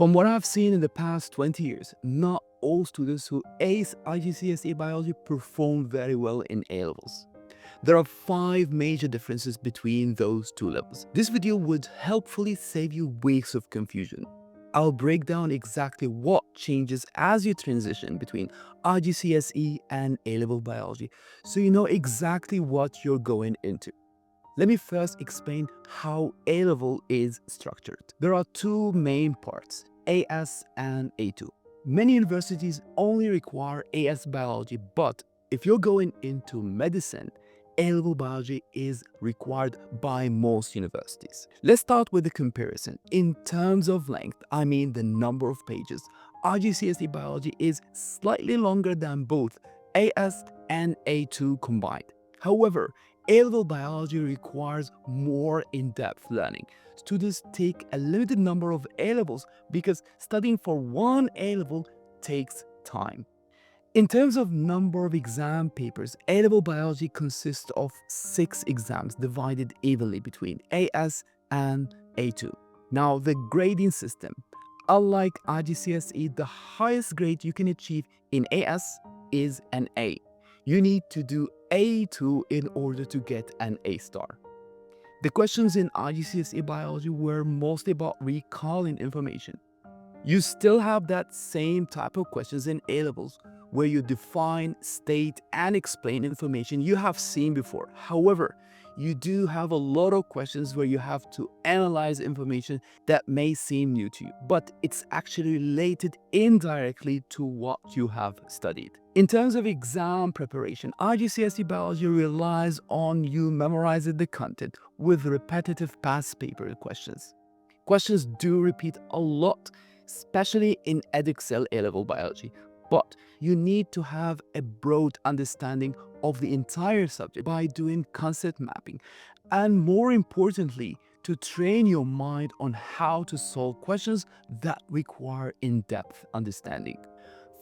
From what I've seen in the past 20 years, not all students who ace IGCSE Biology perform very well in A levels. There are 5 major differences between those two levels. This video would helpfully save you weeks of confusion. I'll break down exactly what changes as you transition between IGCSE and A-level biology, so you know exactly what you're going into. Let me first explain how A-level is structured. There are two main parts, AS and A2. Many universities only require AS biology, but if you're going into medicine, A-level biology is required by most universities. Let's start with the comparison. In terms of length, I mean the number of pages, IGCSE biology is slightly longer than both AS and A2 combined. However, A-level biology requires more in-depth learning. Students take a limited number of A-levels because studying for one A-level takes time. In terms of number of exam papers, A-level biology consists of 6 exams divided evenly between AS and A2. Now, the grading system. Unlike IGCSE, the highest grade you can achieve in AS is an A. You need to do A2 in order to get an A star. The questions in IGCSE Biology were mostly about recalling information. You still have that same type of questions in A-levels, where you define, state, and explain information you have seen before. However, you do have a lot of questions where you have to analyze information that may seem new to you, but it's actually related indirectly to what you have studied. In terms of exam preparation, IGCSE Biology relies on you memorizing the content with repetitive past paper questions. Questions do repeat a lot, especially in Edexcel A-level biology, but you need to have a broad understanding of the entire subject by doing concept mapping, and more importantly, to train your mind on how to solve questions that require in-depth understanding.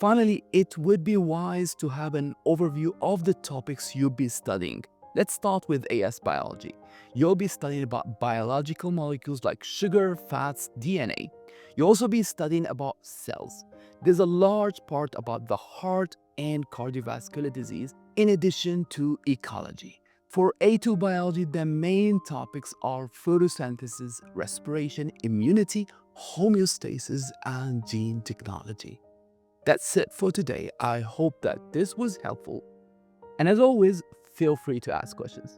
Finally, it would be wise to have an overview of the topics you'll be studying. Let's start with AS biology. You'll be studying about biological molecules like sugar, fats, DNA. You'll also be studying about cells. There's a large part about the heart and cardiovascular disease, in addition to ecology. For A2 biology, the main topics are photosynthesis, respiration, immunity, homeostasis, and gene technology. That's it for today. I hope that this was helpful. And as always, feel free to ask questions.